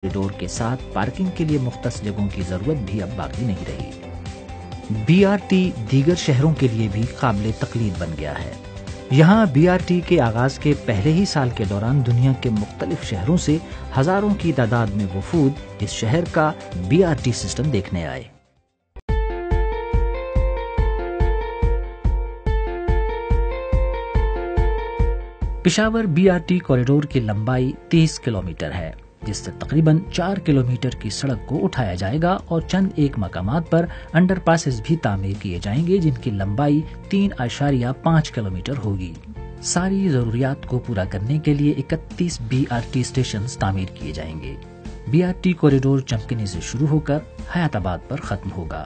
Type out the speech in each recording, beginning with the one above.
Corridor کے ساتھ parking کے لیے مختص جگہوں کی ضرورت بھی اب باقی نہیں رہی۔ BRT دیگر شہروں کے لیے بھی قابل تقلید بن گیا ہے۔ یہاں BRT کے آغاز کے پہلے ہی سال کے دوران دنیا کے مختلف شہروں سے ہزاروں کی تعداد میں وفود اس شہر کا BRT سسٹم دیکھنے آئے۔ پشاور BRT کوریڈور کی لمبائی 30 کلومیٹر ہے، جس سے تقریباً 4 کلومیٹر کی سڑک کو اٹھایا جائے گا اور چند ایک مقامات پر انڈر پاسز بھی تعمیر کیے جائیں گے جن کی لمبائی 3.5 کلومیٹر ہوگی۔ ساری ضروریات کو پورا کرنے کے لیے 31 BRT اسٹیشنز تعمیر کیے جائیں گے۔ BRT کوریڈور چمکنی سے شروع ہو کر حیات آباد پر ختم ہوگا۔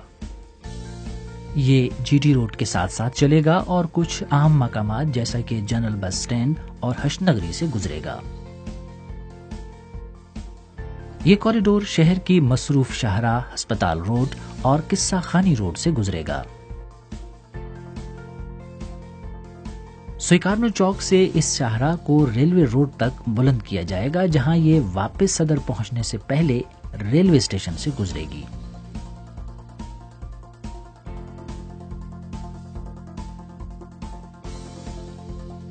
یہ GT روڈ کے ساتھ ساتھ چلے گا اور کچھ اہم مقامات جیسا کہ جنرل بس سٹینڈ اور حشد نگری سے گزرے گا۔ یہ کوریڈور شہر کی مصروف شاہراہ ہسپتال روڈ اور قصہ خانی روڈ سے گزرے گا۔ سویکارنو چوک سے اس شاہراہ کو ریلوے روڈ تک بلند کیا جائے گا، جہاں یہ واپس صدر پہنچنے سے پہلے ریلوے اسٹیشن سے گزرے گی۔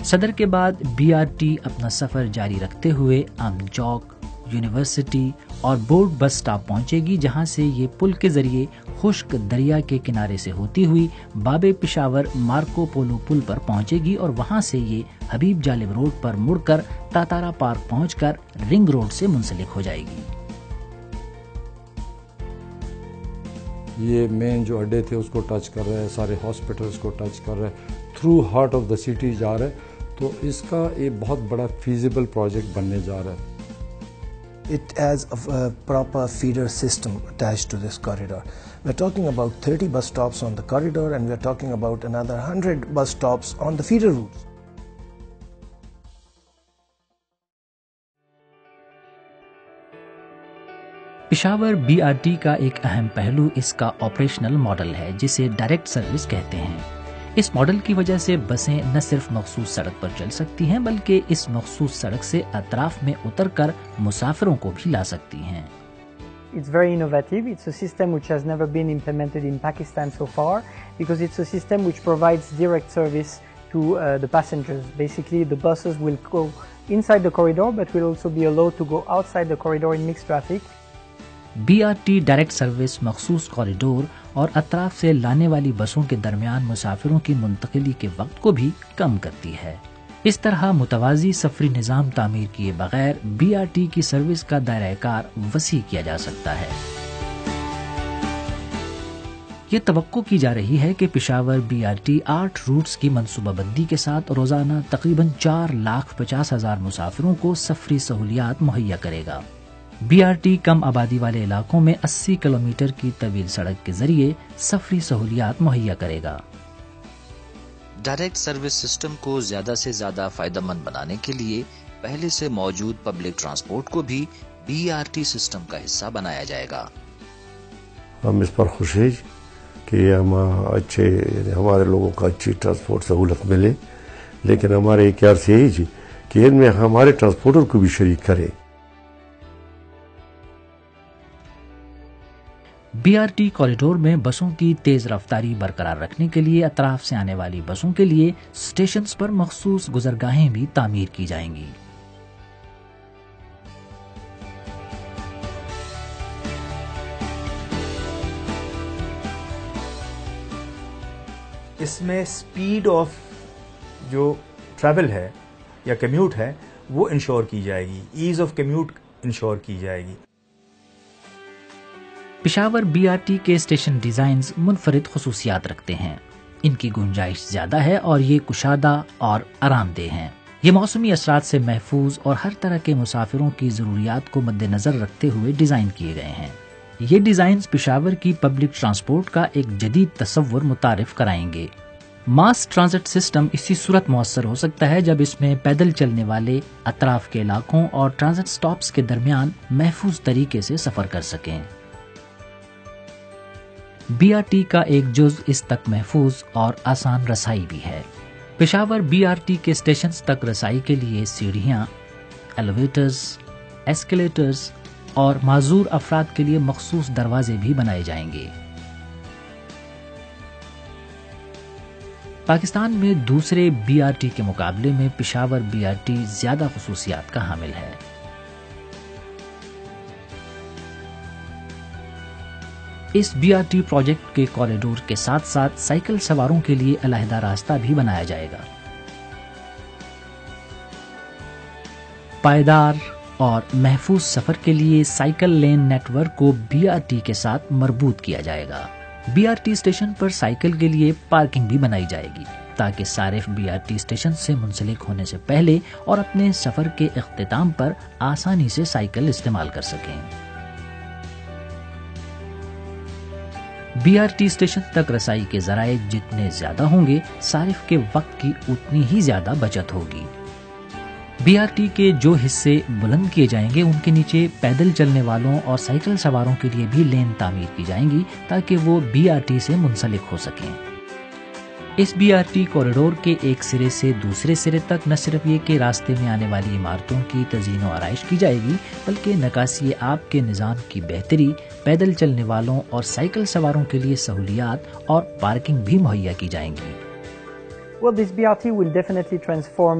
صدر کے بعد BRT اپنا سفر جاری رکھتے ہوئے امن چوک، یونیورسٹی اور بورڈ بس سٹاپ پہنچے گی، جہاں سے یہ پل کے ذریعے خشک دریا کے کنارے سے ہوتی ہوئی باب پشاور مارکو پولو پل پر پہنچے گی اور وہاں سے یہ حبیب جالب روڈ پر مڑ کر تاتارا پارک پہنچ کر رنگ روڈ سے منسلک ہو جائے گی۔ یہ مین جو اڈے تھے اس کو ٹچ کر رہا ہے، سارے ہاسپٹلس کو ٹچ کر رہا ہے، through heart of the city جا رہا ہے، تو اس کا ایک بہت بڑا فیزیبل پروجیکٹ بننے جا رہا ہے۔ It has a proper feeder system attached to this corridor. We're talking about 30 bus stops on the corridor and we're talking about another 100 bus stops on the feeder routes. Peshawar BRT کا ایک اہم پہلو اس کا operational model ہے، جسے direct service کہتے ہیں۔ اس model کی وجہ سے بسیں نہ صرف مخصوص سڑک پر چل سکتی ہیں بلکہ اس مخصوص سڑک سے اطراف میں اتر کر مسافروں کو بھی لا سکتی ہیں۔ It's very innovative. It's a system which has never been implemented in Pakistan so far because it's a system which provides direct service to the passengers. Basically, the buses will go inside the corridor but will also be allowed to go outside the corridor in mixed traffic. BRT direct service مخصوص corridor اور اطراف سے لانے والی بسوں کے درمیان مسافروں کی منتقلی کے وقت کو بھی کم کرتی ہے۔ اس طرح متوازی سفری نظام تعمیر کیے بغیر BRT کی سروس کا دائرہ کار وسیع کیا جا سکتا ہے۔ یہ توقع کی جا رہی ہے کہ پشاور BRT 8 روٹس کی منصوبہ بندی کے ساتھ روزانہ تقریباً 4,50,000 مسافروں کو سفری سہولیات مہیا کرے گا۔ BRT کم آبادی والے علاقوں میں 80 کلومیٹر کی طویل سڑک کے ذریعے سفری سہولیات مہیا کرے گا۔ ڈائریکٹ سروس سسٹم کو زیادہ سے زیادہ فائدہ مند بنانے کے لیے پہلے سے موجود پبلک ٹرانسپورٹ کو بھی BRT سسٹم کا حصہ بنایا جائے گا۔ ہم اس پر خوش ہیں کہ ہمارے لوگوں کو اچھی ٹرانسپورٹ سہولت ملے، لیکن ہمارے ایک عرض ہے کہ ان میں ہمارے ٹرانسپورٹر کو بھی شریک کرے۔ BRT کوریڈور میں بسوں کی تیز رفتاری برقرار رکھنے کے لیے اطراف سے آنے والی بسوں کے لیے اسٹیشنز پر مخصوص گزرگاہیں بھی تعمیر کی جائیں گی۔ اس میں سپیڈ آف جو ٹریول ہے یا کمیوٹ ہے وہ انشور کی جائے گی، ایز آف کمیوٹ انشور کی جائے گی۔ پشاور BRT کے اسٹیشن ڈیزائنز منفرد خصوصیات رکھتے ہیں۔ ان کی گنجائش زیادہ ہے اور یہ کشادہ اور آرام دہ ہیں۔ یہ موسمی اثرات سے محفوظ اور ہر طرح کے مسافروں کی ضروریات کو مد نظر رکھتے ہوئے ڈیزائن کیے گئے ہیں۔ یہ ڈیزائنز پشاور کی پبلک ٹرانسپورٹ کا ایک جدید تصور متعارف کرائیں گے۔ ماس ٹرانزٹ سسٹم اسی صورت مؤثر ہو سکتا ہے جب اس میں پیدل چلنے والے اطراف کے علاقوں اور ٹرانزٹ سٹاپس کے درمیان محفوظ طریقے سے سفر کر سکیں۔ BRT کا ایک جز اس تک محفوظ اور آسان رسائی بھی ہے۔ پشاور BRT کے اسٹیشنز تک رسائی کے لیے سیڑھیاں، ایلیویٹرز، ایسکیلیٹرز، اور معذور افراد کے لیے مخصوص دروازے بھی بنائے جائیں گے۔ پاکستان میں دوسرے BRT کے مقابلے میں پشاور BRT زیادہ خصوصیات کا حامل ہے۔ اس BRT پروجیکٹ کے کوریڈور کے ساتھ ساتھ سائیکل سواروں کے لیے علیحدہ راستہ بھی بنایا جائے گا۔ پائیدار اور محفوظ سفر کے لیے سائیکل لین نیٹ ورک کو BRT کے ساتھ مربوط کیا جائے گا۔ BRT اسٹیشن پر سائیکل کے لیے پارکنگ بھی بنائی جائے گی تاکہ صارف BRT اسٹیشن سے منسلک ہونے سے پہلے اور اپنے سفر کے اختتام پر آسانی سے سائیکل استعمال کر سکیں۔ BRT اسٹیشن تک رسائی کے ذرائع جتنے زیادہ ہوں گے، صارف کے وقت کی اتنی ہی زیادہ بچت ہوگی۔ BRT کے جو حصے بلند کیے جائیں گے ان کے نیچے پیدل چلنے والوں اور سائیکل سواروں کے لیے بھی لین تعمیر کی جائیں گی تاکہ وہ BRT سے منسلک ہو سکیں۔ اس BRT کوریڈور کے ایک سرے سے دوسرے سرے تک نہ صرف یہ کہ راستے میں آنے والی عمارتوں کی تزئین و آرائش کی جائے گی، بلکہ نکاسی آب کے نظام کی بہتری، پیدل چلنے والوں اور سائیکل سواروں کے لیے سہولیات اور پارکنگ بھی مہیا کی جائیں گی۔ Well, this BRT will definitely transform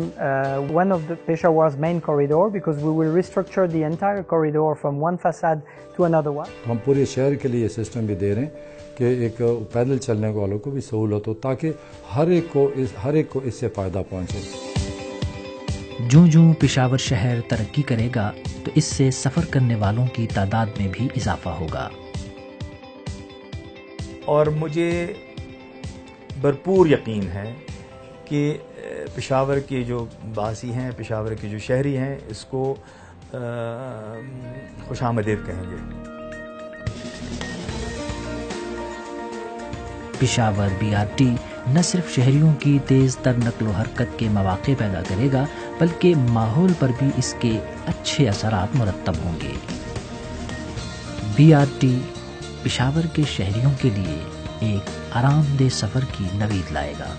one of the Peshawar's main corridor because we will restructure the entire corridor from one facade to another one. ہم پورے شہر کے لیے سسٹم بھی دے رہے ہیں کہ ایک پیدل چلنے والوں کو بھی سہولت ہو تاکہ ہر ایک کو اس سے فائدہ پہنچے۔ جوں جوں پشاور شہر ترقی کرے گا تو اس سے سفر کرنے والوں کی تعداد میں بھی اضافہ ہوگا۔ اور مجھے بھرپور یقین ہے کہ پشاور کے جو باسی ہیں، پشاور کے جو شہری ہیں، اس کو خوش آمدید کہیں گے۔ پشاور BRT نہ صرف شہریوں کی تیز تر نقل و حرکت کے مواقع پیدا کرے گا بلکہ ماحول پر بھی اس کے اچھے اثرات مرتب ہوں گے۔ BRT پشاور کے شہریوں کے لیے ایک آرام دہ سفر کی نوید لائے گا۔